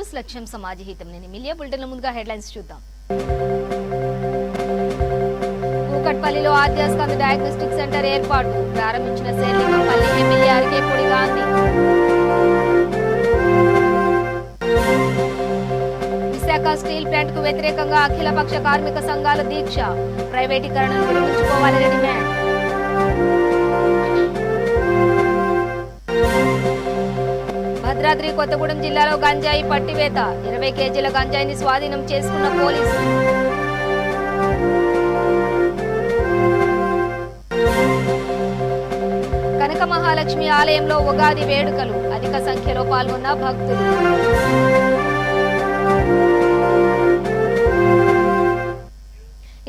News లక్ష్యం సమాజహితం. నేను మిలియా బులెటిన్ల ముందుగా హెడ్లైన్స్ చూద్దాం. కూకట్పల్లిలో ఆద్యాస్కంద్ డయాగ్నోస్టిక్ సెంటర్ ఏర్పాటు ప్రారంభించిన Serilingampally MLA Arekapudi Gandhi. Visakha steel plant కు వ్యతిరేకంగా అఖిలపక్ష కార్మిక సంఘాల దీక్ష, ప్రైవేటీకరణను విరమించుకోవాలని డిమాండ్. భద్రాద్రి కొత్తగూడెం జిల్లాలో గంజాయి పట్టివేత, 20 కేజీల గంజాయిని స్వాధీనం చేసుకున్న పోలీసులు. కనక మహాలక్ష్మి ఆలయంలో ఉగాది వేడుకలు, అధిక సంఖ్యలో పాల్గొన్న భక్తులు.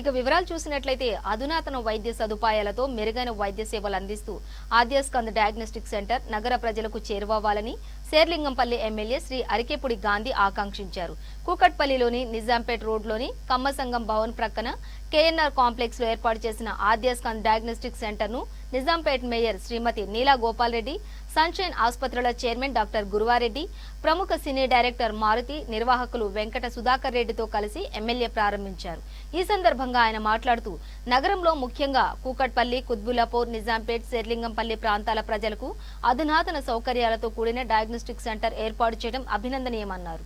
ఇక వివరాలు చూసినట్లయితే అధునాతన వైద్య సదుపాయాలతో మెరుగైన వైద్య సేవలు అందిస్తూ ఆద్యాస్కంద్ డయాగ్నోస్టిక్ సెంటర్ నగర ప్రజలకు చేరువవ్వాలని శేర్లింగంపల్లి ఎమ్మెల్యే శ్రీ అరికేపూడి గాంధీ ఆకాంక్షించారు. కూకట్పల్లిలోని నిజాంపేట్ రోడ్లోని కమ్మసంగం భవన్ ప్రక్కన కేఎన్ఆర్ కాంప్లెక్స్ లో ఏర్పాటు చేసిన ఆద్యాస్కంద్ డయాగ్నోస్టిక్ సెంటర్ ను నిజాంపేట్ మేయర్ శ్రీమతి నీలా గోపాల్ రెడ్డి, సన్షైన్ ఆసుపత్రుల చైర్మన్ డాక్టర్ గురువారెడ్డి, ప్రముఖ సినీ డైరెక్టర్ మారుతి, నిర్వాహకులు వెంకట సుధాకర్ రెడ్డితో కలిసి ఎమ్మెల్యే ప్రారంభించారు. ఈ సందర్భంగా ఆయన మాట్లాడుతూ నగరంలో ముఖ్యంగా కూకట్పల్లి, కుత్బుల్లాపూర్, నిజాంపేట్, శేర్లింగంపల్లి ప్రాంతాల ప్రజలకు అధునాతన సౌకర్యాలతో కూడిన డయాగ్నోస్టిక్ సెంటర్ ఏర్పాటు చేయడం అభినందనీయమన్నారు.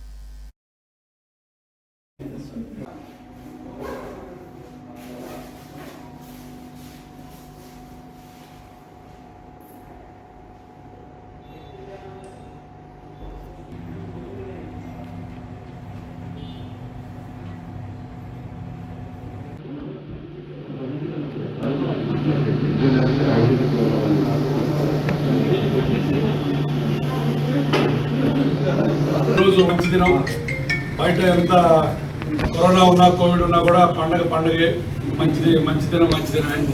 రోజు మంచి దినం. బయట ఎంత కరోనా ఉన్నా, కోవిడ్ ఉన్నా కూడా పండగే మంచి దినం.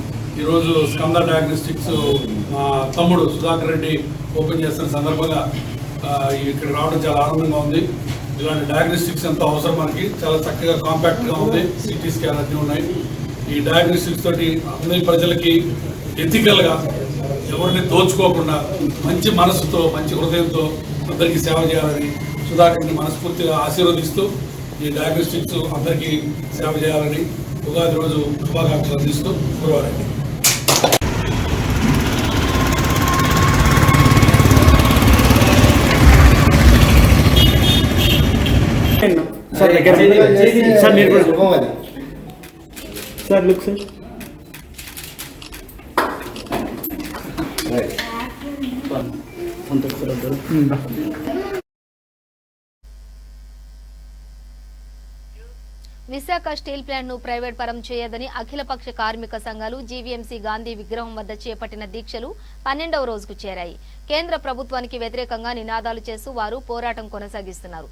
ఈరోజు స్కంద డయాగ్నోస్టిక్స్ మా తమ్ముడు సుధాకర్ రెడ్డి ఓపెన్ చేస్తున్న సందర్భంగా ఇక్కడ రావడం చాలా ఆనందంగా ఉంది. ఇలాంటి డయాగ్నోస్టిక్స్ ఎంతో అవసరం మనకి. చాలా చక్కగా కాంపాక్ట్గా ఉంది. సిటీ స్కాన్ అన్నీ ఉన్నాయి. ఈ డయాగ్నోస్టిక్స్ తోటి అందరి ప్రజలకి ఎథికల్గా ఎవరిని దోచుకోకుండా మంచి మనసుతో, మంచి హృదయంతో అందరికీ సేవ చేయాలని సుధాకర్ని మనస్ఫూర్తిగా ఆశీర్వదిస్తూ ఈ డయాగ్నోస్టిక్స్ అందరికీ సేవ చేయాలని ఉగాది రోజు శుభాకాంక్షలు అందిస్తూ Guruva Reddy. Sir look sir. Visakha steel plant ను ప్రైవేట్ పరం చేయదని అఖిలపక్ష కార్మిక సంఘాలు జీవీఎంసీ గాంధీ విగ్రహం వద్ద చేపట్టిన దీక్షలు 12వ రోజుకు చేరాయి. కేంద్ర ప్రభుత్వానికి వ్యతిరేకంగా నినాదాలు చేస్తూ వారు పోరాటం కొనసాగిస్తున్నారు.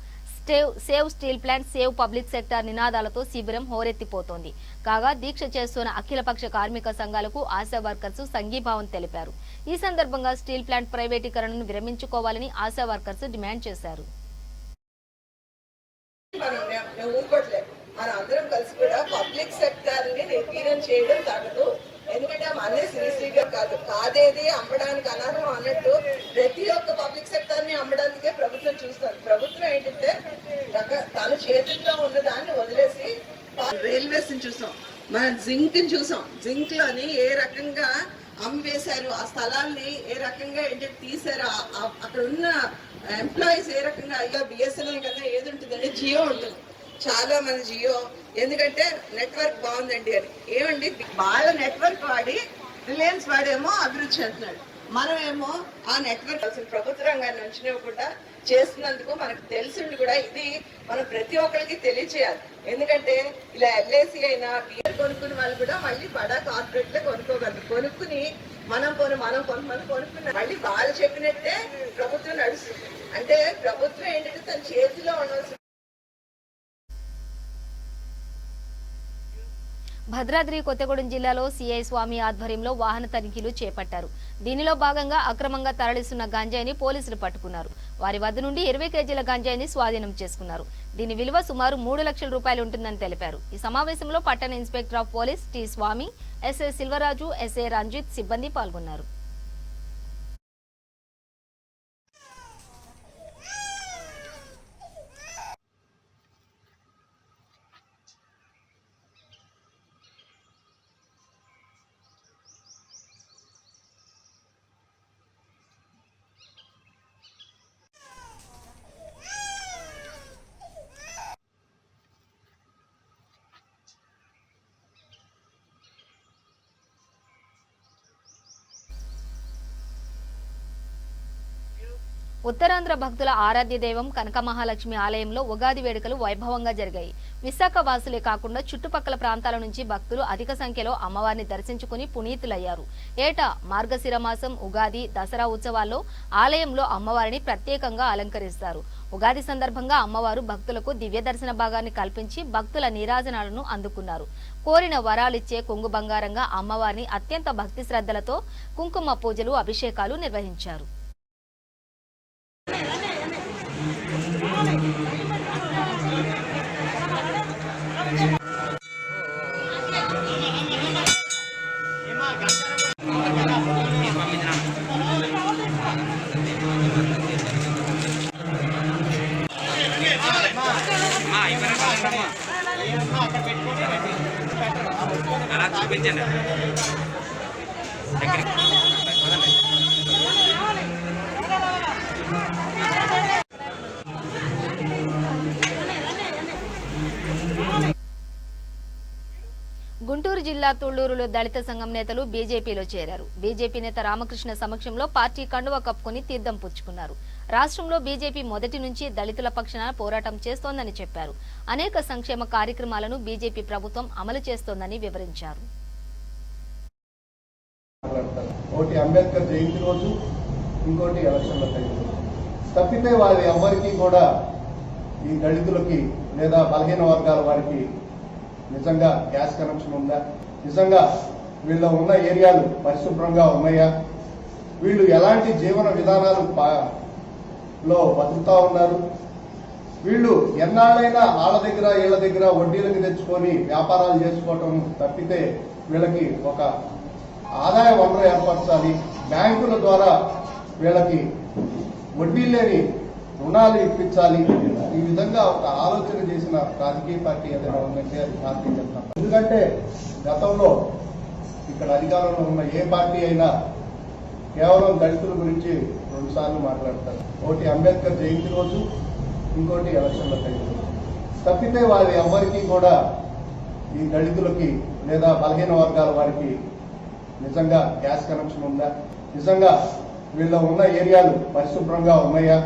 Save steel plant, save public sector నినాదాలతో శిబిరం హోరెత్తిపోతోంది. కాగా దీక్ష చేస్తున్న అఖిలపక్ష కార్మిక సంఘాలకు ఆశా వర్కర్స్ సంఘీభావం తెలిపారు. ఈ సందర్భంగా స్టీల్ ప్లాంట్ ప్రైవేటీకరణను విరమించుకోవాలని ఆశా వర్కర్స్ డిమాండ్ చేశారు. మన అందరం కలిసి కూడా పబ్లిక్ సెక్టర్ ని నిర్వీర్యం చేయడం తగదు. ఎందుకంటే అనే శ్రీశ్రీగా కాదేది అమ్మడానికి అనర్హం అన్నట్టు ప్రతి ఒక్క పబ్లిక్ సెక్టర్ ని అమ్మడానికే ప్రభుత్వం చూస్తుంది. ప్రభుత్వం ఏంటంటే తన చేతుల్లో ఉన్న దాన్ని వదిలేసి రైల్వేస్ ని చూసాం, మన జింక్ ని చూసాం. జింక్ లోని ఏ రకంగా అమ్మేశారు, ఆ స్థలాల్ని ఏ రకంగా ఏంటంటే తీశారు, అక్కడ ఉన్న ఎంప్లాయీస్ ఏ రకంగా అయ్యా బిఎస్ఎన్ఎల్ కన్నా ఏది ఉంటుందంటే జియో ఉంటుంది. చాలా మంది జియో ఎందుకంటే నెట్వర్క్ బాగుందండి అని. ఏమండి వాళ్ళ నెట్వర్క్ వాడి రిలయన్స్ వాడేమో అభివృద్ధి చెందుతున్నాడు. మనమేమో ఆ నెట్వర్క్ అసలు ప్రభుత్వ రంగాన్ని ఉంచినవ్వకుండా చేస్తున్నందుకు మనకు తెలిసింది కూడా ఇది మనం ప్రతి ఒక్కరికి తెలియచేయాలి. ఎందుకంటే ఇలా ఎల్ఐసి అయినా బియర్ కొనుక్కునే వాళ్ళు కూడా మళ్ళీ బడా కార్పొరేట్ లో కొనుక్కోగలరు. కొనుక్కుని మనం కొంతమంది కొనుక్కున్న మళ్ళీ వాళ్ళు చెప్పినట్టే ప్రభుత్వం నడుస్తుంది. అంటే ప్రభుత్వం ఏంటంటే తన చేతిలో ఉండవలసిన. భద్రాద్రి కొత్తగూడెం జిల్లాలో సిఐ స్వామి ఆధ్వర్యంలో వాహన తనిఖీలు చేపట్టారు. దీనిలో భాగంగా అక్రమంగా తరలిస్తున్న గంజాయిని పోలీసులు పట్టుకున్నారు. వారి వద్ద నుండి 20 కేజీల గంజాయిని స్వాధీనం చేసుకున్నారు. దీని విలువ సుమారు 3 లక్షల రూపాయలు ఉంటుందని తెలిపారు. ఈ సమావేశంలో పట్టణ inspector of police T Swamy, SI Silvaraju, SI Ranjith సిబ్బంది పాల్గొన్నారు. ఉత్తరాంధ్ర భక్తుల ఆరాధ్య దైవం కనక మహాలక్ష్మి ఆలయంలో ఉగాది వేడుకలు వైభవంగా జరిగాయి. విశాఖ వాసులే కాకుండా చుట్టుపక్కల ప్రాంతాల నుంచి భక్తులు అధిక సంఖ్యలో అమ్మవారిని దర్శించుకుని పునీతులయ్యారు. ఏటా మార్గశిర మాసం, ఉగాది, దసరా ఉత్సవాల్లో ఆలయంలో అమ్మవారిని ప్రత్యేకంగా అలంకరిస్తారు. ఉగాది సందర్భంగా అమ్మవారు భక్తులకు దివ్య దర్శన భాగాన్ని కల్పించి భక్తుల నీరాజనాలను అందుకున్నారు. కోరిన వరాలిచ్చే కొంగు బంగారంగా అమ్మవారిని అత్యంత భక్తి శ్రద్ధలతో కుంకుమ పూజలు, అభిషేకాలు నిర్వహించారు. అలా చూపించండి. గుంటూరు జిల్లా తుళ్లూరులో దళిత సంఘం నేతలు బీజేపీలో చేరారు. బీజేపీ నేత రామకృష్ణ సమక్షంలో పార్టీ కండువా కప్పుకొని తీర్థం పుచ్చుకున్నారు. రాష్ట్రంలో బీజేపీ మొదటి నుంచి దళితుల పక్షాన పోరాటం చేస్తోందని చెప్పారు. అనేక సంక్షేమ కార్యక్రమాలను బీజేపీ ప్రభుత్వం అమలు చేస్తోందని వివరించారు. ఒకటి అంబేద్కర్ జయంతి రోజు, ఇంకోటి ఎలక్షన్ల టైం తప్పితే వారి ఎవరికి కూడా ఈ దళితులకి లేదా బలహీన వర్గాల వారికి నిజంగా గ్యాస్ కనెక్షన్ ఉందా, నిజంగా వీళ్ళ ఉన్న ఏరియాలు పరిశుభ్రంగా ఉన్నాయా, వీళ్ళు ఎలాంటి జీవన విధానాలు లో బతుకుతా ఉన్నారు, వీళ్ళు ఎన్నాళ్ళైనా వాళ్ళ దగ్గర వీళ్ళ దగ్గర వడ్డీలకు తెచ్చుకొని వ్యాపారాలు చేసుకోవటం తప్పితే వీళ్ళకి ఒక ఆదాయ వనరు ఏర్పరచాలి, బ్యాంకుల ద్వారా వీళ్ళకి వడ్డీ లేని రుణాలు ఇప్పించాలి. ఈ విధంగా ఒక ఆలోచన చేసిన రాజకీయ పార్టీ ఏదైనా ఉందంటే అది భారతీయ జనతా పార్టీ. ఎందుకంటే గతంలో ఇక్కడ అధికారంలో ఉన్న ఏ పార్టీ అయినా కేవలం దళితుల గురించి 2 సార్లు మాట్లాడతారు. ఒకటి అంబేద్కర్ జయంతి రోజు, ఇంకోటి ఎలక్షన్ల టైం తప్పితే వారి ఎవరికి కూడా ఈ దళితులకి లేదా బలహీన వర్గాల వారికి నిజంగా గ్యాస్ కనెక్షన్ ఉందా, నిజంగా వీళ్ళ ఉన్న ఏరియాలు పరిశుభ్రంగా ఉన్నాయా,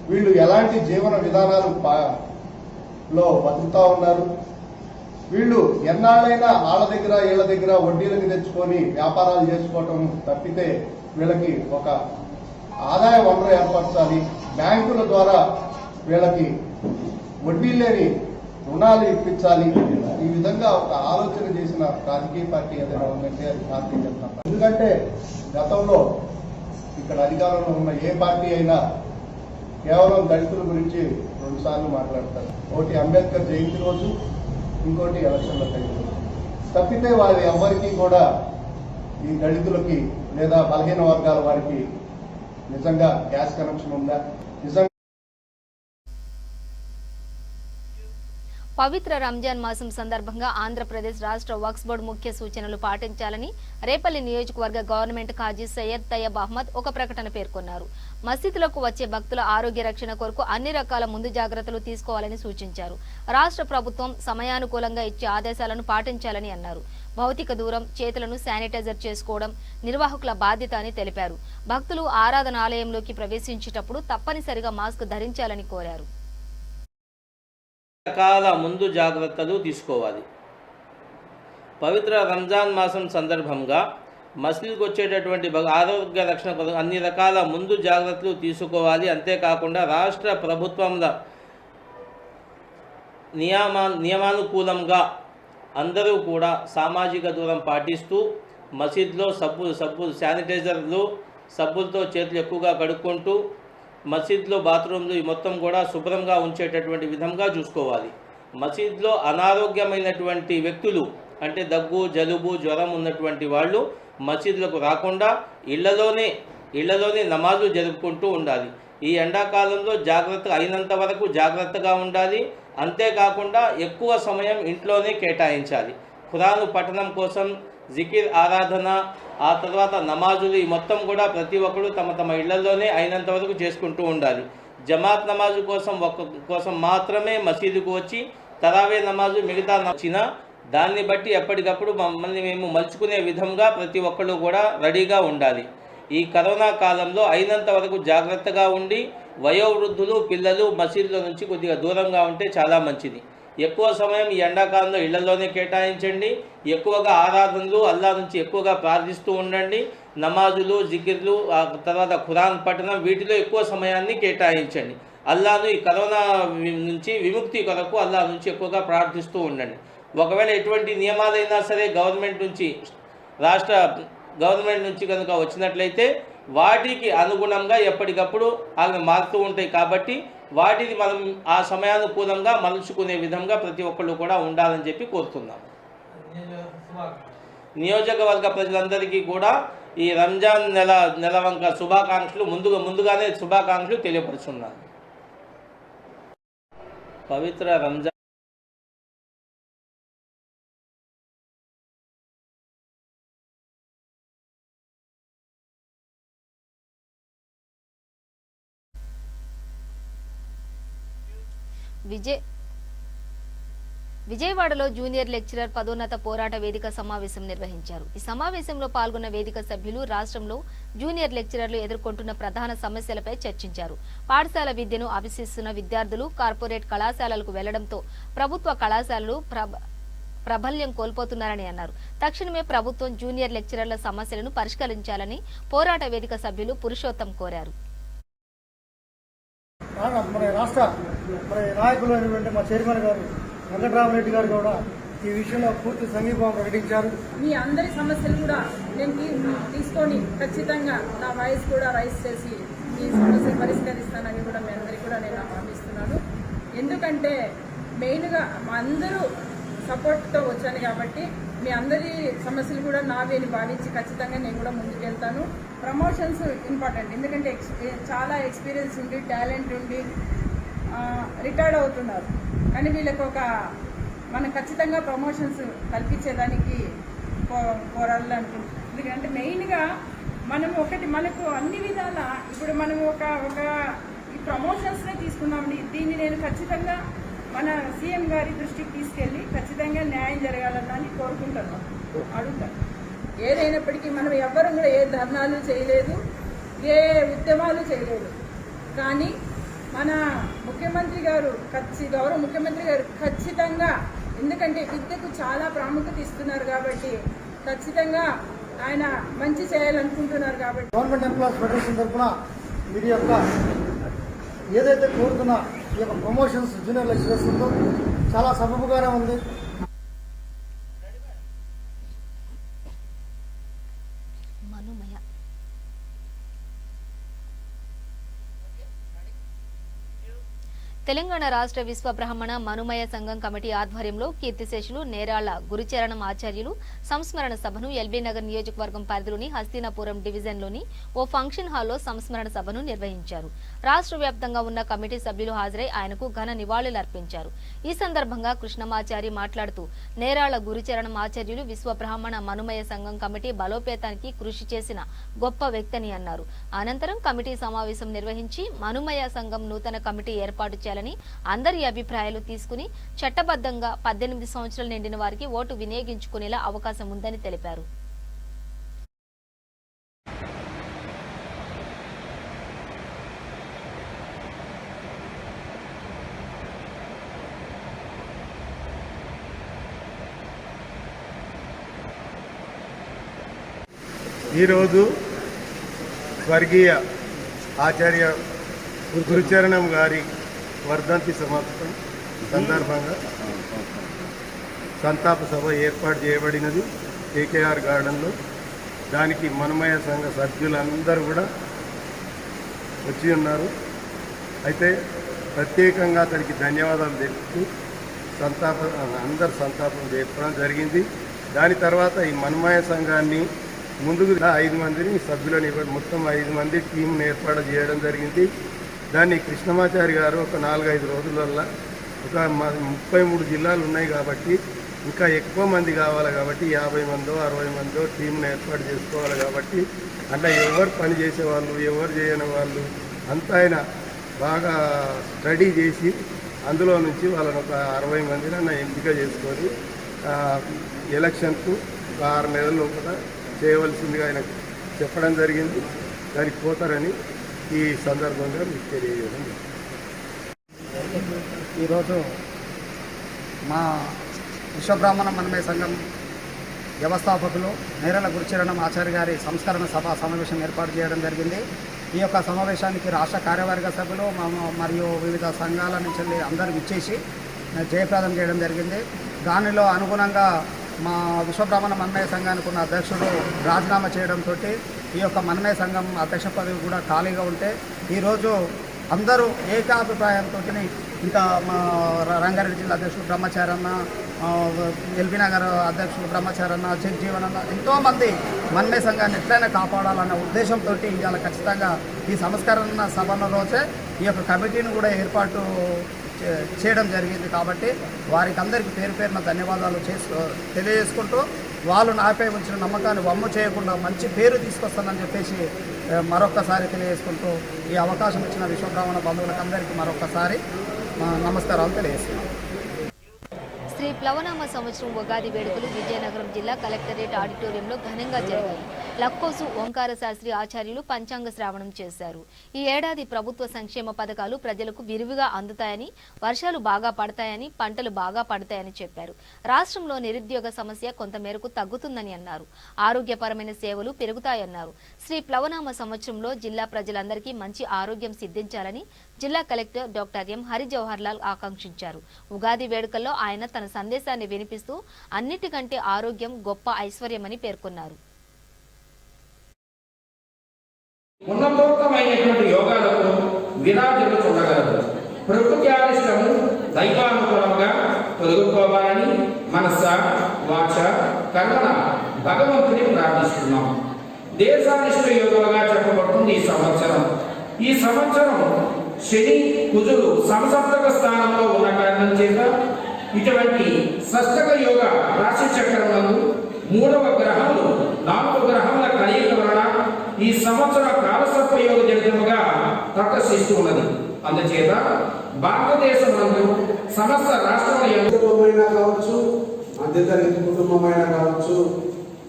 వీళ్ళు ఎలాంటి జీవన విధానాలు లో బతుకుతా ఉన్నారు, వీళ్ళు ఎన్నాళ్ళైనా వాళ్ళ దగ్గర వీళ్ళ దగ్గర వడ్డీలకు తెచ్చుకొని వ్యాపారాలు చేసుకోవటం తప్పితే వీళ్ళకి ఒక ఆదాయ వనరు ఏర్పరచాలి, బ్యాంకుల ద్వారా వీళ్ళకి వడ్డీ లేని రుణాలు ఇప్పించాలి. ఈ విధంగా ఒక ఆలోచన చేసిన రాజకీయ పార్టీ ఏదైనా ఉందంటే అది భారతీయ జనతా పార్టీ. ఎందుకంటే గతంలో ఇక్కడ అధికారంలో ఉన్న ఏ పార్టీ అయినా కేవలం దళితుల గురించి 2 సార్లు మాట్లాడతారు. ఒకటి అంబేద్కర్ జయంతి రోజు, ఇంకోటి ఎలక్షన్ల టైం తప్పితే వారి ఎవరికి కూడా ఈ దళితులకి లేదా బలహీన వర్గాల వారికి నిజంగా గ్యాస్ కనెక్షన్ ఉందా, నిజంగా పవిత్ర రంజాన్ మాసం సందర్భంగా ఆంధ్రప్రదేశ్ రాష్ట్ర వక్ఫ్ బోర్డు ముఖ్య సూచనలు పాటించాలని రేపల్లి నియోజకవర్గ గవర్నమెంట్ ఖాజీ సయ్యద్ తయ్యబ్ అహ్మద్ ఒక ప్రకటన పేర్కొన్నారు. మసీదులకు వచ్చే భక్తుల ఆరోగ్య రక్షణ కొరకు అన్ని రకాల ముందు జాగ్రత్తలు తీసుకోవాలని సూచించారు. రాష్ట్ర ప్రభుత్వం సమయానుకూలంగా ఇచ్చే ఆదేశాలను పాటించాలని అన్నారు. భౌతిక దూరం, చేతులను శానిటైజర్ చేసుకోవడం నిర్వాహకుల బాధ్యత అని తెలిపారు. భక్తులు ఆరాధనాలయంలోకి ప్రవేశించేటప్పుడు తప్పనిసరిగా మాస్క్ ధరించాలని కోరారు. రకాల ముందు జాగ్రత్తలు తీసుకోవాలి. పవిత్ర రంజాన్ మాసం సందర్భంగా మసీదుకు వచ్చేటటువంటి ఆరోగ్య రక్షణ కొరకు అన్ని రకాల ముందు జాగ్రత్తలు తీసుకోవాలి. అంతేకాకుండా రాష్ట్ర ప్రభుత్వంలో నియమానుకూలంగా అందరూ కూడా సామాజిక దూరం పాటిస్తూ మసీద్లో సబ్బు శానిటైజర్లు, సబ్బులతో చేతులు ఎక్కువగా కడుక్కుంటూ మసీద్లో బాత్రూమ్లు మొత్తం కూడా శుభ్రంగా ఉంచేటటువంటి విధంగా చూసుకోవాలి. మసీద్లో అనారోగ్యమైనటువంటి వ్యక్తులు అంటే దగ్గు, జలుబు, జ్వరం ఉన్నటువంటి వాళ్ళు మసీదులకు రాకుండా ఇళ్లలోనే నమాజు జరుపుకుంటూ ఉండాలి. ఈ ఎండాకాలంలో అయినంత వరకు జాగ్రత్తగా ఉండాలి. అంతేకాకుండా ఎక్కువ సమయం ఇంట్లోనే కేటాయించాలి. ఖురాను పఠనం కోసం జికిర్, ఆరాధన, ఆ తర్వాత నమాజులు ఈ మొత్తం కూడా ప్రతి ఒక్కరు తమ ఇళ్లలోనే అయినంత వరకు చేసుకుంటూ ఉండాలి. జమాత్ నమాజు కోసం మాత్రమే మసీదుకు వచ్చి తరావే నమాజు మిగతా వచ్చిన దాన్ని బట్టి ఎప్పటికప్పుడు మమ్మల్ని మేము మలుచుకునే విధంగా ప్రతి ఒక్కరు కూడా రెడీగా ఉండాలి. ఈ కరోనా కాలంలో అయినంత వరకు జాగ్రత్తగా ఉండి వయోవృద్ధులు పిల్లలు మసీదుల నుంచి కొద్దిగా దూరంగా ఉంటే చాలా మంచిది. ఎక్కువ సమయం ఈ ఎండాకాలంలో ఇళ్లలోనే కేటాయించండి. ఎక్కువగా ఆరాధనలు అల్లా నుంచి ఎక్కువగా ప్రార్థిస్తూ ఉండండి. నమాజులు జికిర్లు తర్వాత ఖురాన్ పఠనం వీటిలో ఎక్కువ సమయాన్ని కేటాయించండి. అల్లాను ఈ కరోనా నుంచి విముక్తి కొరకు అల్లా నుంచి ఎక్కువగా ప్రార్థిస్తూ ఉండండి. ఒకవేళ ఎటువంటి నియమాలైనా సరే రాష్ట్ర గవర్నమెంట్ నుంచి కనుక వచ్చినట్లయితే వాటికి అనుగుణంగా ఎప్పటికప్పుడు అవి మారుతూ ఉంటాయి. కాబట్టి వాటిని మనం ఆ సమయానుకూలంగా మలుచుకునే విధంగా ప్రతి ఒక్కళ్ళు కూడా ఉండాలని చెప్పి కోరుతున్నాం. నియోజకవర్గ ప్రజలందరికీ కూడా ఈ రంజాన్ నెలవంక శుభాకాంక్షలు ముందుగానే శుభాకాంక్షలు తెలియపరుచున్నాను. పవిత్ర రంజాన్ విజయవాడలో జూనియర్ లెక్చరర్ పదోన్నత పోరాట వేదిక సమావేశం నిర్వహించారు. ఈ సమావేశంలో పాల్గొన్న వేదిక సభ్యులు రాష్ట్రంలో జూనియర్ లెక్చరర్లు ఎదుర్కొంటున్న ప్రధాన సమస్యలపై చర్చించారు. పాఠశాల విద్యను అభ్యసిస్తున్న విద్యార్థులు కార్పొరేట్ కళాశాలలకు వెళ్లడంతో ప్రభుత్వ కళాశాలలు ప్రాబల్యం కోల్పోతున్నారని అన్నారు. తక్షణమే ప్రభుత్వం జూనియర్ లెక్చరర్ల సమస్యలను పరిష్కరించాలని పోరాట వేదిక సభ్యులు పురుషోత్తం కోరారు. మన రాష్ట్ర నాయకులు అయినటువంటి మా చైర్మన్ గారు వెంకటరామరెడ్డి గారు కూడా ఈ విషయంలో పూర్తి సంఘీభావం ప్రకటించారు. మీ అందరి సమస్యలు కూడా నేను తీసుకొని ఖచ్చితంగా నా వాయిస్ కూడా రైజ్ చేసి ఈ సమస్యలు పరిష్కరిస్తానని కూడా మీ అందరికీ కూడా నేను హామీస్తున్నాను. ఎందుకంటే మెయిన్గా మా అందరూ సపోర్ట్తో వచ్చాను కాబట్టి మీ అందరి సమస్యలు కూడా నావే అని భావించి ఖచ్చితంగా నేను కూడా ముందుకెళ్తాను. ప్రమోషన్స్ ఇంపార్టెంట్, ఎందుకంటే చాలా ఎక్స్పీరియన్స్ ఉండి టాలెంట్ ఉండి రిటైర్డ్ అవుతున్నారు. కానీ వీళ్ళకి మనం ఖచ్చితంగా ప్రమోషన్స్ కల్పించేదానికి పోరాడాలనుకుంటున్నాం. ఎందుకంటే మెయిన్గా మనకు అన్ని విధాల ఇప్పుడు మనం ఈ ప్రమోషన్స్నే తీసుకున్నామండి. దీన్ని నేను ఖచ్చితంగా మన సీఎం గారి దృష్టికి తీసుకెళ్ళి ఖచ్చితంగా న్యాయం జరగాలని కోరుకుంటున్నాను, అడుగుతాను. ఏదైనప్పటికీ మనం ఎవ్వరూ కూడా ఏ ధర్నాలు చేయలేదు, ఏ ఉద్యమాలు చేయలేదు. కానీ మన ముఖ్యమంత్రి గారు గౌరవ ముఖ్యమంత్రి గారు ఖచ్చితంగా, ఎందుకంటే విద్యకు చాలా ప్రాముఖ్యత ఇస్తున్నారు కాబట్టి ఖచ్చితంగా ఆయన మంచి చేయాలనుకుంటున్నారు కాబట్టి గవర్నమెంట్ ఎంప్లాయీస్ ఫెడరేషన్ తరఫున మీరు యొక్క ఏదైతే కోరుతున్న ఈ యొక్క ప్రమోషన్స్ జూనియర్ లెక్చరర్స్ ఉందో చాలా సబబుగానే ఉంది. తెలంగాణ రాష్ట్ర విశ్వ బ్రాహ్మణ మనుమయ సంఘం కమిటీ ఆధ్వర్యంలో కీర్తిశేషులు నేరాళ్ల గురుచరణం ఆచార్యులు సంస్మరణ సభను ఎల్బీ నగర్ నియోజకవర్గం పరిధిలోని హస్తినాపురం డివిజన్లోని ఓ ఫంక్షన్ హాల్లో సంస్మరణ సభను నిర్వహించారు. రాష్ట్ర వ్యాప్తంగా ఉన్న కమిటీ సభ్యులు హాజరై ఆయనకు ఘన నివాళులర్పించారు. ఈ సందర్భంగా కృష్ణమాచారి మాట్లాడుతూ నేరాళ్ల గురుచరణం ఆచార్యులు విశ్వ బ్రాహ్మణ మనుమయ సంఘం కమిటీ బలోపేతానికి కృషి చేసిన గొప్ప వ్యక్తిని అన్నారు. అనంతరం కమిటీ సమావేశం నిర్వహించి మనుమయ సంఘం నూతన కమిటీ ఏర్పాటు చేయాలని అందరి అభిప్రాయాలు తీసుకుని చట్టబద్ధంగా 18 సంవత్సరాలు నిండిన వారికి ఓటు వినియోగించుకునేలా అవకాశం ఉందని తెలిపారు. ఈరోజు స్వర్గీయ ఆచార్య గురుచరణం గారి వర్ధంతి సమాప్తం సందర్భంగా సంతాప సభ ఏర్పాటు చేయబడినది కేకేఆర్ గార్డెన్లో. దానికి మనుమయ సంఘ సభ్యులందరూ కూడా వచ్చి ఉన్నారు. అయితే ప్రత్యేకంగా అతనికి ధన్యవాదాలు తెలుపుతూ అందరు సంతాపం చెప్పడం జరిగింది. దాని తర్వాత ఈ మనుమయ సంఘాన్ని ముందుకు 5 మందిని సభ్యులను మొత్తం 5 మంది టీంను ఏర్పాటు చేయడం జరిగింది. దాన్ని కృష్ణమాచారి గారు ఒక 4-5 రోజులల్లో ఒక 33 జిల్లాలు ఉన్నాయి కాబట్టి ఇంకా ఎక్కువ మంది కావాలి కాబట్టి 50 మందో 60 మందో టీంను ఏర్పాటు చేసుకోవాలి కాబట్టి అట్లా ఎవరు పని చేసేవాళ్ళు ఎవరు చేయని వాళ్ళు అంతా ఆయన బాగా స్టడీ చేసి అందులో నుంచి వాళ్ళని ఒక 60 మందిని ఎంపిక చేసుకొని ఎలక్షన్కు ఒక 6 నెలల లోపల చేయవలసిందిగా ఆయన చెప్పడం జరిగింది. దానికి పోతారని ఈ సందర్భంగా మీకు తెలియజేయడం. ఈరోజు మా విశ్వబ్రాహ్మణ మనమే సంఘం వ్యవస్థాపకులు నేరల గురుచరణం ఆచార్య గారి సంస్కరణ సభ సమావేశం ఏర్పాటు చేయడం జరిగింది. ఈ యొక్క సమావేశానికి రాష్ట్ర కార్యవర్గ సభ్యులు మరియు వివిధ సంఘాల నుంచి అందరూ ఇచ్చేసి జయప్రదం చేయడం జరిగింది. దానిలో అనుగుణంగా మా విశ్వబ్రాహ్మణ మన్మయ సంఘానికి ఉన్న అధ్యక్షుడు రాజీనామా చేయడంతో ఈ యొక్క మన్మయ సంఘం అధ్యక్ష పదవి కూడా ఖాళీగా ఉంటే ఈరోజు అందరూ ఏకాభిప్రాయంతో ఇంకా మా రంగారెడ్డి జిల్లా అధ్యక్షుడు బ్రహ్మచారన్న, ఎల్బీ నగర్ అధ్యక్షుడు బ్రహ్మచారన్న, జగ్జీవనన్న ఎంతోమంది మన్మయ సంఘాన్ని ఎట్లయినా కాపాడాలన్న ఉద్దేశంతో ఇవాళ ఖచ్చితంగా ఈ సంస్కరణ సభల రోజే ఈ యొక్క కమిటీని కూడా ఏర్పాటు చేయడం జరిగింది. కాబట్టి వారికి అందరికీ పేరు పేరున ధన్యవాదాలు తెలియజేసుకుంటూ వాళ్ళు నాపై ఉంచిన నమ్మకాన్ని వమ్ము చేయకుండా మంచి పేరు తీసుకొస్తానని చెప్పేసి మరొక్కసారి తెలియజేసుకుంటూ ఈ అవకాశం ఇచ్చిన విశ్వబ్రాహ్మణ బంధువులకు అందరికీ మరొక్కసారి నమస్కారాలు తెలియజేస్తున్నాను. శ్రీ ప్లవనామ సంవత్సరం ఉగాది వేడుకలు విజయనగరం జిల్లా కలెక్టరేట్ ఆడిటోరియంలో ఘనంగా జరిగాయి. లక్కోసు ఓంకార శాస్త్రి ఆచార్యులు పంచాంగ శ్రావణం చేశారు. ఈ ఏడాది ప్రభుత్వ సంక్షేమ పథకాలు ప్రజలకు విరివిగా అందుతాయని, వర్షాలు బాగా పడతాయని, పంటలు బాగా పడతాయని చెప్పారు. రాష్ట్రంలో నిరుద్యోగ సమస్య కొంతమేరకు తగ్గుతుందని అన్నారు. ఆరోగ్యపరమైన సేవలు పెరుగుతాయన్నారు. శ్రీ ప్లవనామ సంవత్సరంలో జిల్లా ప్రజలందరికీ మంచి ఆరోగ్యం సిద్ధించాలని జిల్లా collector doctor M Hari Jawahar Lal ఆకాంక్షించారు. ఉగాది వేడుకల్లో ఆయన తన సందేశాన్ని వినిపిస్తూ అన్నిటికంటే ఆరోగ్యం గొప్ప ఐశ్వర్యమని పేర్కొన్నారు. ఉన్నతోత్తమైనటువంటి యోగాలకు విరాజులు చూడగలరు. ప్రకృతి ఆదిష్టము దైవానుకూలంగా తొలగిపోవాలని మనస వాచ కర్మణ భగవంతుని ప్రార్థిస్తున్నాం. దేశాదిష్ట యోగాలుగా చెప్పబడుతుంది ఈ సంవత్సరం. ఈ సంవత్సరం శని కుజులు సమసప్తక స్థానంలో ఉన్న కారణం చేత ఇటువంటి షష్టక యోగ రాశి చక్రములను 3వ గ్రహములు 4 గ్రహముల కలయిక వలన ఈ సంవత్సర కాలసర్ప యోగ జనితముగా ప్రదర్శిస్తూ ఉన్నది. అందుచేత భారతదేశంలో సమస్త రాష్ట్రాల కుటుంబమైనా కావచ్చు, మధ్యతరగతి కుటుంబమైనా కావచ్చు,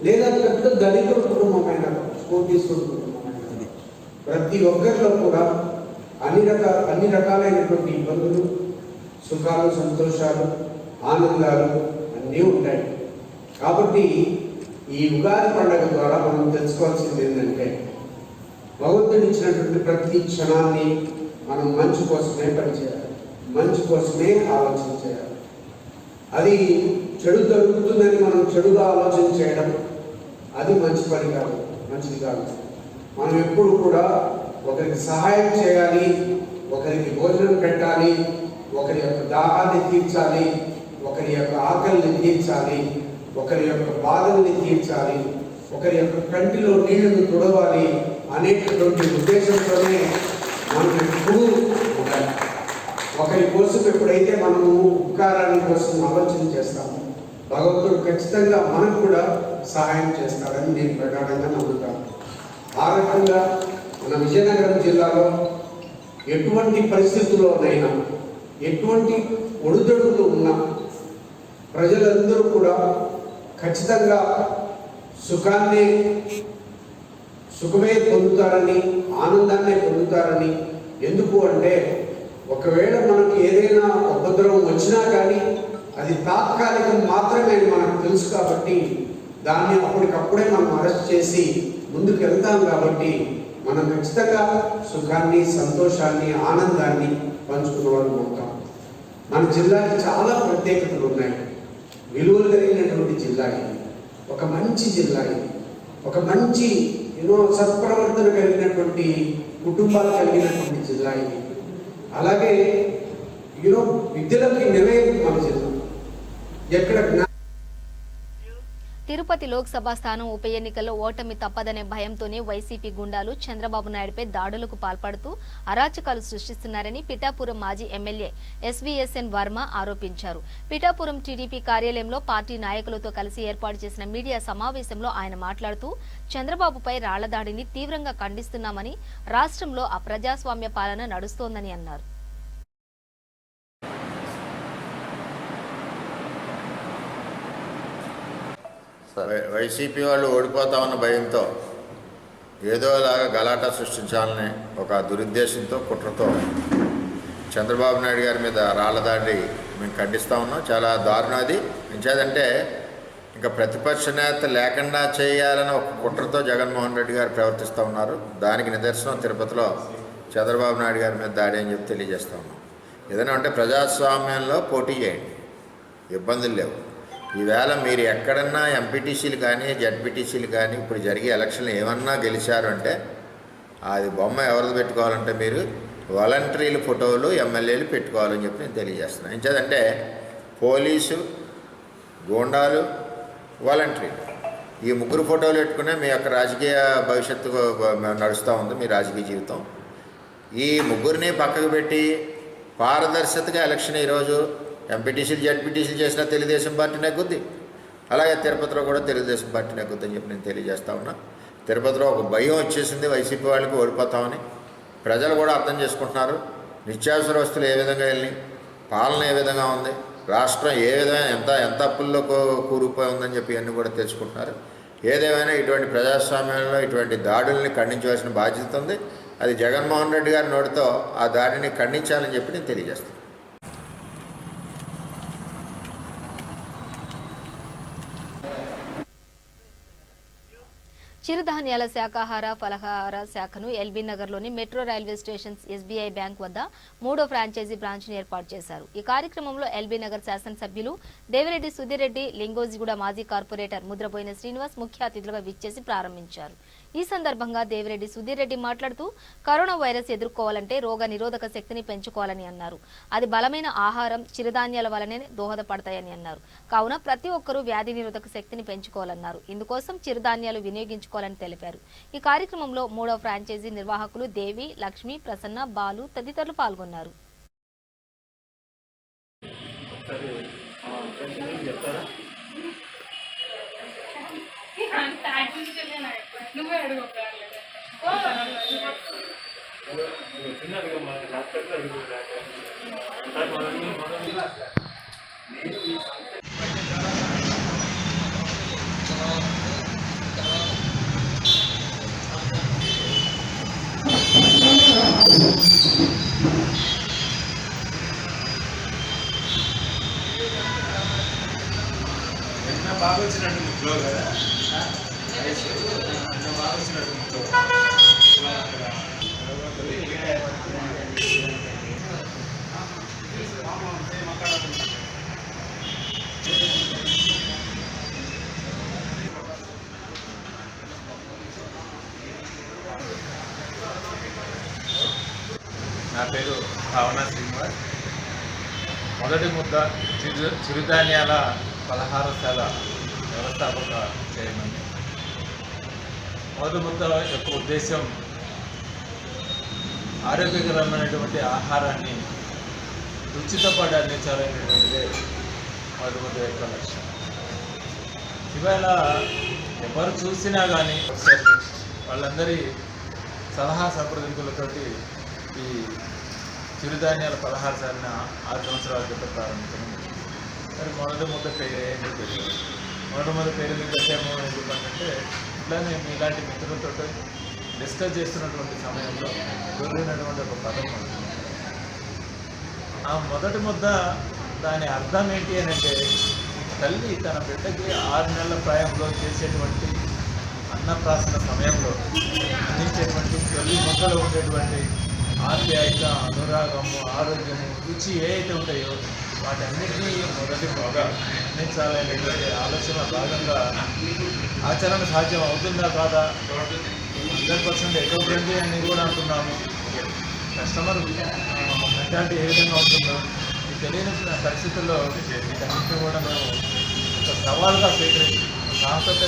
లేదా పెద్ద దళిత కుటుంబమైనా కావచ్చు, కోటీశ్వర కుటుంబమైనా ప్రతి ఒక్కరిలో కూడా అన్ని రకాలైనటువంటి ఇబ్బందులు, సుఖాలు, సంతోషాలు, ఆనందాలు అన్నీ ఉంటాయి. కాబట్టి ఈ ఉగాది పండుగ ద్వారా మనం తెలుసుకోవాల్సింది ఏంటంటే భగవంతుడు ఇచ్చినటువంటి ప్రతి క్షణాన్ని మనం మంచి కోసమే పనిచేయాలి, మంచి కోసమే ఆలోచన చేయాలి. అది చెడు జరుగుతుందని మనం చెడుగా ఆలోచన చేయడం అది మంచి పని కాదు, మంచిది కాదు. మనం ఎప్పుడు కూడా ఒకరికి సహాయం చేయాలి, ఒకరికి భోజనం పెట్టాలి, ఒకరి యొక్క దాహాన్ని తీర్చాలి, ఒకరి యొక్క ఆకలిని తీర్చాలి, ఒకరి యొక్క బాధల్ని తీర్చాలి, ఒకరి యొక్క కంటిలో నీళ్లను తుడవాలి అనేటటువంటి ఉద్దేశంతోనే మనం ఎప్పుడూ ఉండాలి. ఒకరి కోసం ఎప్పుడైతే మనము ఉపకారాన్ని కోసం ఆలోచన చేస్తామో భగవంతుడు ఖచ్చితంగా మనకు కూడా సహాయం చేస్తాడని నేను ప్రగాఢంగా నమ్ముతాను. ఆ రకంగా మన విజయనగరం జిల్లాలో ఎటువంటి పరిస్థితుల్లోనైనా, ఎటువంటి ఒడిదొడుకులు ఉన్నా ప్రజలందరూ కూడా ఖచ్చితంగా సుఖమే పొందుతారని, ఆనందాన్నే పొందుతారని. ఎందుకు అంటే ఒకవేళ మనకు ఏదైనా ఉపద్రవం వచ్చినా కానీ అది తాత్కాలికం మాత్రమే మనకు తెలుసు. కాబట్టి దాన్ని అప్పటికప్పుడే మనం అరెస్ట్ చేసి ముందుకు వెళ్తాం. కాబట్టి మనం ఖచ్చితంగా సుఖాన్ని, సంతోషాన్ని, ఆనందాన్ని పంచుకునే వాళ్ళు ఉంటాం. మన జిల్లాకి చాలా ప్రత్యేకతలు ఉన్నాయి. విలువలు కలిగినటువంటి జిల్లా ఇది, ఒక మంచి జిల్లా ఇది, ఒక మంచి సత్ప్రవర్తన కలిగినటువంటి కుటుంబాలు కలిగినటువంటి జిల్లా ఇది. అలాగే విద్యలకి నిలయం మన జిల్లా. ఎక్కడ తిరుపతి లోక్సభ స్థానం ఉప ఎన్నికల్లో ఓటమి తప్పదనే భయంతోనే వైసీపీ గుండాలు చంద్రబాబు నాయుడుపై దాడులకు పాల్పడుతూ అరాచకాలు సృష్టిస్తున్నారని పిఠాపురం మాజీ ఎమ్మెల్యే ఎస్వీఎస్ఎన్ వర్మ ఆరోపించారు. పిఠాపురం టీడీపీ కార్యాలయంలో పార్టీ నాయకులతో కలిసి ఏర్పాటు చేసిన మీడియా సమావేశంలో ఆయన మాట్లాడుతూ చంద్రబాబుపై రాళ్ల దాడిని తీవ్రంగా ఖండిస్తున్నామని, రాష్ట్రంలో అప్రజాస్వామ్య పాలన నడుస్తోందని అన్నారు. వైసీపీ వాళ్ళు ఓడిపోతామన్న భయంతో ఏదోలాగా గలాటా సృష్టించాలని ఒక దురుద్దేశంతో కుట్రతో చంద్రబాబు నాయుడు గారి మీద రాళ్ల దాడి మేము ఖండిస్తూ ఉన్నాం. చాలా దారుణం అది. ఎంచేదంటే ఇంకా ప్రతిపక్ష నేత లేకుండా చేయాలని ఒక కుట్రతో జగన్మోహన్ రెడ్డి గారు ప్రవర్తిస్తూ ఉన్నారు. దానికి నిదర్శనం తిరుపతిలో చంద్రబాబు నాయుడు గారి మీద దాడి అని చెప్పి తెలియజేస్తూ ఉన్నాం. ఏదైనా అంటే ప్రజాస్వామ్యంలో పోటీ చేయండి, ఇబ్బందులు లేవు. ఈవేళ మీరు ఎక్కడన్నా ఎంపీటీసీలు కానీ జడ్పీటీసీలు కానీ ఇప్పుడు జరిగే ఎలక్షన్లు ఏమన్నా గెలిచారు అంటే అది బొమ్మ ఎవరిది పెట్టుకోవాలంటే మీరు వాలంటీర్ల ఫోటోలు ఎమ్మెల్యేలు పెట్టుకోవాలని చెప్పి నేను తెలియజేస్తున్నాను. ఎంచేదంటే పోలీసు, గూండాలు, వాలంటీర్లు ఈ ముగ్గురు ఫోటోలు పెట్టుకునే మీ యొక్క రాజకీయ భవిష్యత్తు నడుస్తూ ఉంది, మీ రాజకీయ జీవితం. ఈ ముగ్గురిని పక్కకు పెట్టి పారదర్శకతగా ఎలక్షన్ ఈరోజు ఎంపీటీసీలు జడ్పీటీసీలు చేసిన తెలుగుదేశం పార్టీ నెగ్గుద్ది. అలాగే తిరుపతిలో కూడా తెలుగుదేశం పార్టీ నెగ్గుద్ది అని చెప్పి నేను తెలియజేస్తా ఉన్నా. తిరుపతిలో ఒక భయం వచ్చేసింది వైసీపీ వాళ్ళకి ఓడిపోతామని. ప్రజలు కూడా అర్థం చేసుకుంటున్నారు. నిత్యావసర వస్తువులు ఏ విధంగా వెళ్ళినాయి, పాలన ఏ విధంగా ఉంది, రాష్ట్రం ఏ విధమైన ఎంత అప్పుల్లో కూరుకుపోయి ఉందని చెప్పి అన్నీ కూడా తెలుసుకుంటున్నారు. ఏదేమైనా ఇటువంటి ప్రజాస్వామ్యంలో ఇటువంటి దాడుల్ని ఖండించవలసిన బాధ్యత ఉంది. అది జగన్మోహన్ రెడ్డి గారి నోటితో ఆ దాడిని ఖండించాలని చెప్పి నేను తెలియజేస్తాను. చిరుధాన్యాల శాఖాహార ఫలహార శాఖను ఎల్బీ నగర్లోని metro railway station SBI bank వద్ద 3వ ఫ్రాంచైజీ బ్రాంచ్ను ఏర్పాటు చేశారు. ఈ కార్యక్రమంలో ఎల్బీ నగర్ శాసనసభ్యులు దేవిరెడ్డి సుధీరెడ్డి, లింగోజిగూడ మాజీ కార్పొరేటర్ ముద్రబోయిన శ్రీనివాస్ ముఖ్య అతిథులుగా విచ్చేసి ప్రారంభించారు. ఈ సందర్భంగా దేవిరెడ్డి సుధీరెడ్డి మాట్లాడుతూ కరోనా వైరస్ ఎదుర్కోవాలంటే రోగ నిరోధక శక్తిని పెంచుకోవాలని అన్నారు. అది బలమైన ఆహారం, చిరుధాన్యాల వలనే దోహదపడతాయని అన్నారు. కావున ప్రతి ఒక్కరూ వ్యాధి నిరోధక శక్తిని పెంచుకోవాలన్నారు. ఇందుకోసం చిరుధాన్యాలు వినియోగించుకోవాలని తెలిపారు. ఈ కార్యక్రమంలో 3వ ఫ్రాంచైజీ నిర్వాహకులు దేవి, లక్ష్మి, ప్రసన్న, బాలు తదితరులు పాల్గొన్నారు. బాగా వచ్చినట్టు ముగ్గులో కదా బాగా వచ్చినట్టు ముగ్గులో నా పేరు భావన శ్రీనివాస్. మొదటి ముద్ద చిరుధాన్యాల పలహారశాల వ్యవస్థాపక చైర్మన్. మొదటి ముద్ద యొక్క ఉద్దేశం ఆరోగ్యకరమైనటువంటి ఆహారాన్ని రుచితో పాటు అందించాలనేటువంటిదే మొదటి ముద్ద యొక్క లక్ష్యం. ఇవాళ ఎవరు చూసినా కానీ వాళ్ళందరి సలహా సంప్రదింపులతోటి ఈ చిరుధాన్యాల పలహారశాలను 6 సంవత్సరాల క్రితం ప్రారంభించడం. మరి మొదటి ముద్ద పేరు ఏంటో తెలియదు. మొదటి ముద్ద పేరు ఎందుకు పెట్టాము ఎందుకంటే ఇట్లానే మీలాంటి మిత్రులతో డిస్కస్ చేస్తున్నటువంటి సమయంలో దొరికినటువంటి ఒక పదం ఉంటుంది. ఆ మొదటి ముద్ద దాని అర్థం ఏంటి అని అంటే తల్లి తన బిడ్డకి 6 నెలల ప్రాయంలో చేసేటువంటి అన్నప్రాసన సమయంలో అందించేటువంటి తొలి ముద్దలో ఉండేటువంటి ఆప్యాయత, అనురాగము, ఆరోగ్యము, రుచి ఏవైతే ఉంటాయో వాటన్నిటినీ మొదటి బాగా అందించాలనేటువంటి ఆలోచన భాగంగా ఆచరణ సాధ్యం అవుతుందా కాదా 100% ఎకో ఫ్రెండ్లీ అని కూడా అంటున్నాము. కస్టమర్ మెంటాలిటీ ఏ విధంగా ఉంటుందో ఈ తెలియని పరిస్థితుల్లో వీటన్నిటిని కూడా మేము ఒక సవాలుగా స్వీకరించి సాహసత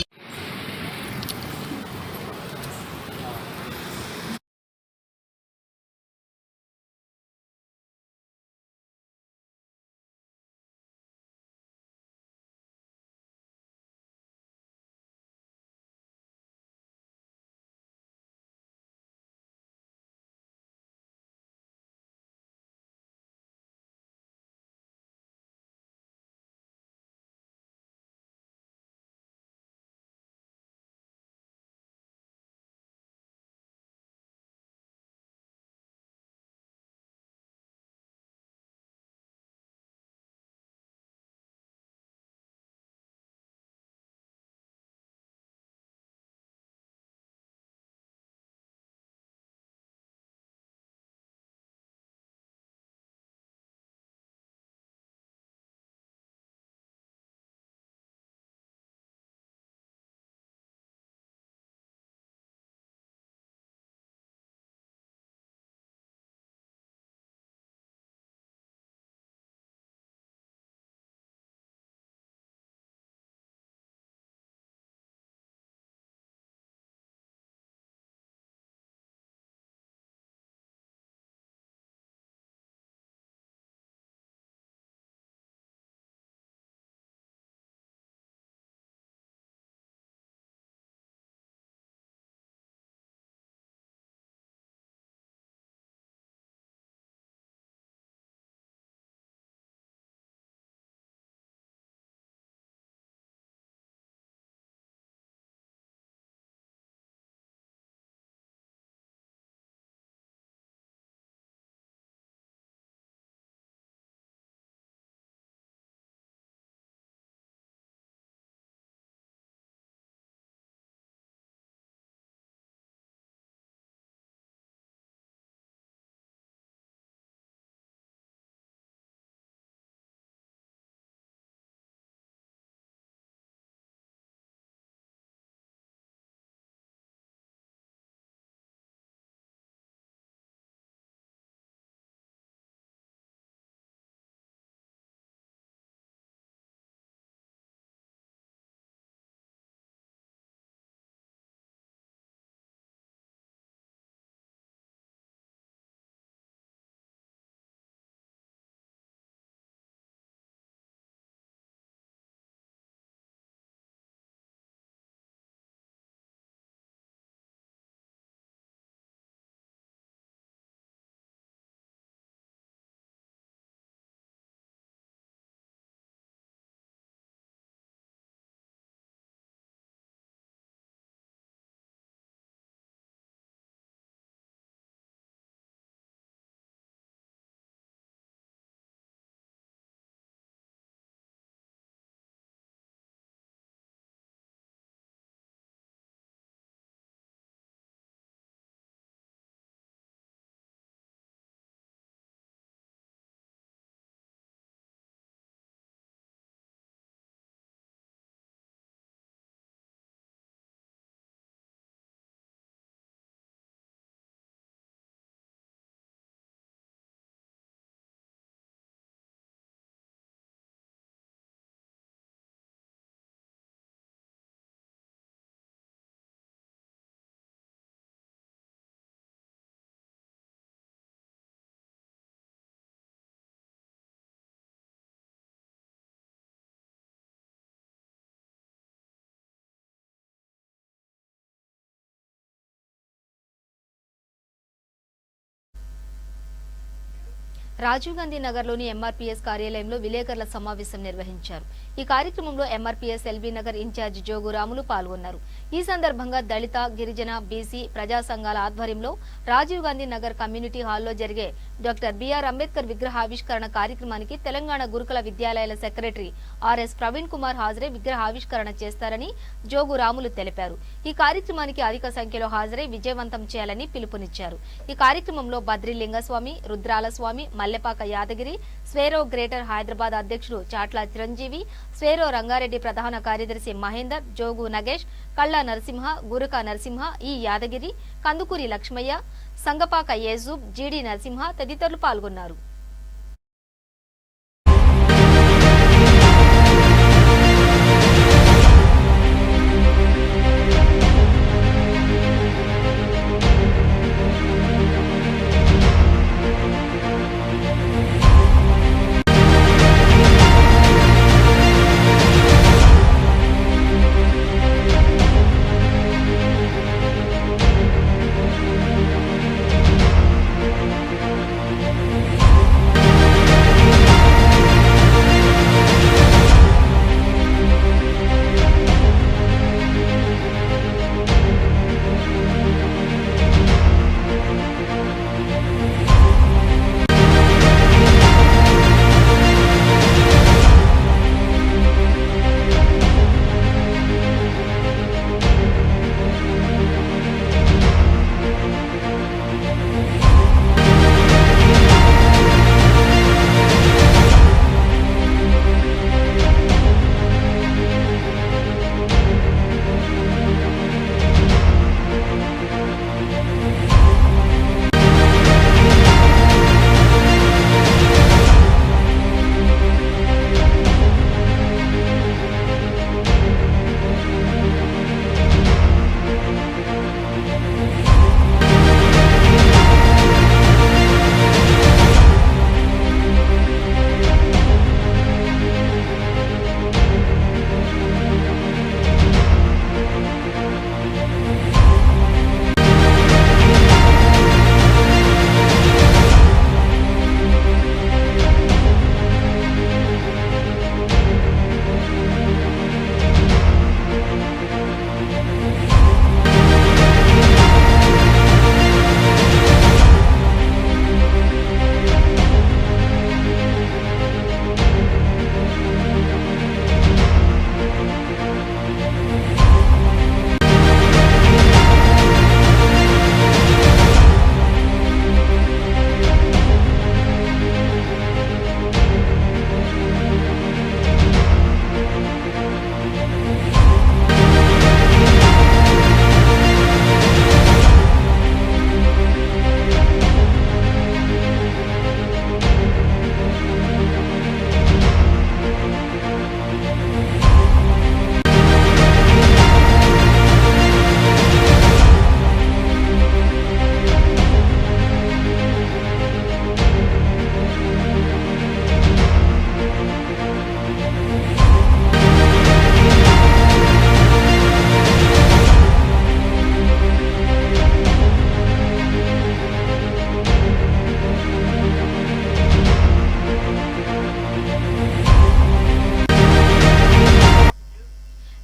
రాజీవ్ గాంధీ నగర్లోని ఎంఆర్పీఎస్ కార్యాలయంలో విలేకరుల సమావేశం నిర్వహించారు. ఈ కార్యక్రమంలో ఎంఆర్పీఎస్ ఎల్బీ నగర్ ఇన్ఛార్జి జోగు రాములు పాల్గొన్నారు. ఈ సందర్భంగా దళిత, గిరిజన, బీసీ ప్రజా సంఘాల ఆధ్వర్యంలో రాజీవ్ గాంధీ నగర్ కమ్యూనిటీ హాల్లో జరిగే డాక్టర్ బిఆర్ అంబేద్కర్ విగ్రహావిష్కరణ కార్యక్రమానికి తెలంగాణ గురుకుల విద్యాలయాల సెక్రటరీ ఆర్ఎస్ ప్రవీణ్ కుమార్ హాజరై విగ్రహావిష్కరణ చేస్తారని జోగు రాములు తెలిపారు. ఈ కార్యక్రమానికి అధిక సంఖ్యలో హాజరై విజయవంతం చేయాలని పిలుపునిచ్చారు. ఈ కార్యక్రమంలో బద్రి లింగస్వామి, రుద్రాల స్వామి, మల్లెపాక యాదగిరి, స్వేరో గ్రేటర్ హైదరాబాద్ అధ్యక్షుడు చాట్ల చిరంజీవి, స్వేరో రంగారెడ్డి ప్రధాన కార్యదర్శి మహేందర్, జోగు నగేష్, కళ్ళ నరసింహ, గురుక నరసింహ, ఈ యాదగిరి, కందుకూరి లక్ష్మయ్య, సంగపాక యేజూబ్, జీడి నరసింహ తదితరులు పాల్గొన్నారు.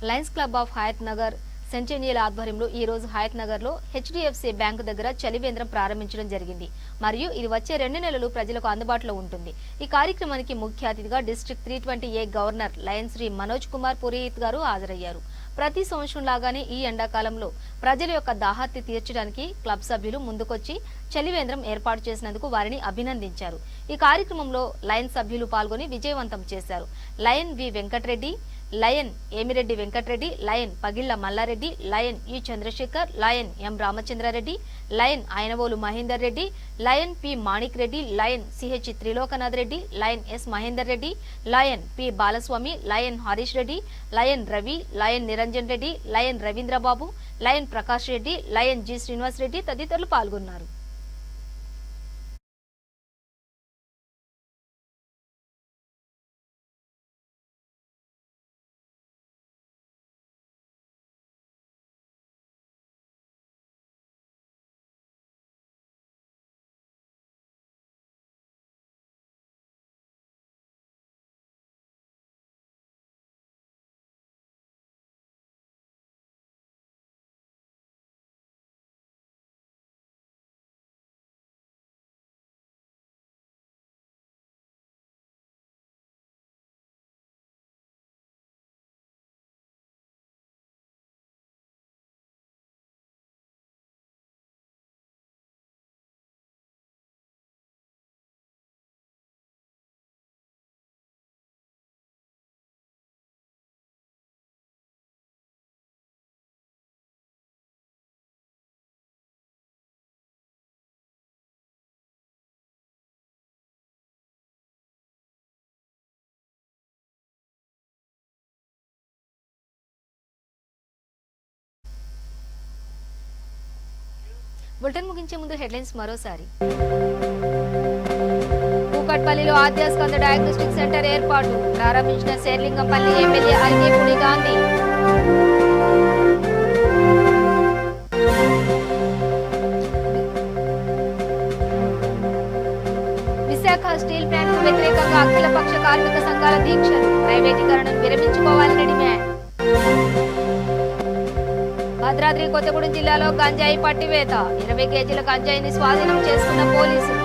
Lions club of Hayath Nagar centennial ఆధ్వర్యంలో ఈ రోజు హయత్ నగర్ లో హెచ్డిఎఫ్సి బ్యాంకు దగ్గర చలివేంద్రం ప్రారంభించడం జరిగింది. మరియు ఇది వచ్చే 2 నెలలు ప్రజలకు అందుబాటులో ఉంటుంది. ఈ కార్యక్రమానికి ముఖ్య అతిథిగా district 320A governor lion Shri Manoj Kumar Purohit గారు హాజరయ్యారు. ప్రతి సంవత్సరం లాగానే ఈ ఎండాకాలంలో ప్రజల యొక్క దాహార్తి తీర్చడానికి క్లబ్ సభ్యులు ముందుకొచ్చి చలివేంద్రం ఏర్పాటు చేసినందుకు వారిని అభినందించారు. ఈ కార్యక్రమంలో లయన్ సభ్యులు పాల్గొని విజయవంతం చేశారు. Lion V Venkatareddy, lion Emireddy Venkatareddy, lion Pagilla Mallareddy, lion E Chandrasekhar, lion M Ramachandrareddy, lion Ayanavolu Mahender Reddy, lion P Manik Reddy, lion CH Trilokanath Reddy, lion S Mahender Reddy, lion P Balaswamy, lion Harish Reddy, lion Ravi, lion Niranjan Reddy, lion Ravindrababu, lion Prakash Reddy, lion G Srinivas Reddy తదితరులు పాల్గొన్నారు. బులెటిన్ ముగించే ముందు హెడ్లైన్స్ మరోసారి. కూకట్పల్లిలో ఆద్యాస్కంద డయాగ్నోస్టిక్ సెంటర్ ఏర్పాటు ప్రారంభించిన Serilingampally MLA Arekapudi Gandhi. Visakha steel plant కు వ్యతిరేకంగా అఖిలపక్ష కార్మిక సంఘాల దీక్షలు ప్రైవేటీకరణను విరమించుకోవాలని డిమాండ్. భద్రాద్రి కొత్తగూడెం జిల్లాలో గంజాయి పట్టివేత 20 కేజీల గంజాయిని స్వాధీనం చేసుకున్న పోలీసులు.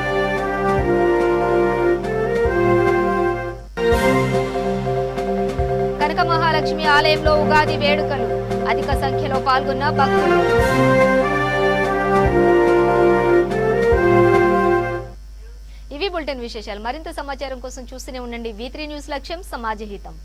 కనక మహాలక్ష్మి ఆలయంలో ఉగాది వేడుకలు అధిక సంఖ్యలో పాల్గొన్న భక్తులు. ఇవి బులెటిన్ విశేషాలు. మరింత సమాచారం కోసం చూస్తూనే ఉండండి V3 న్యూస్. లక్ష్యం సమాజ హితం.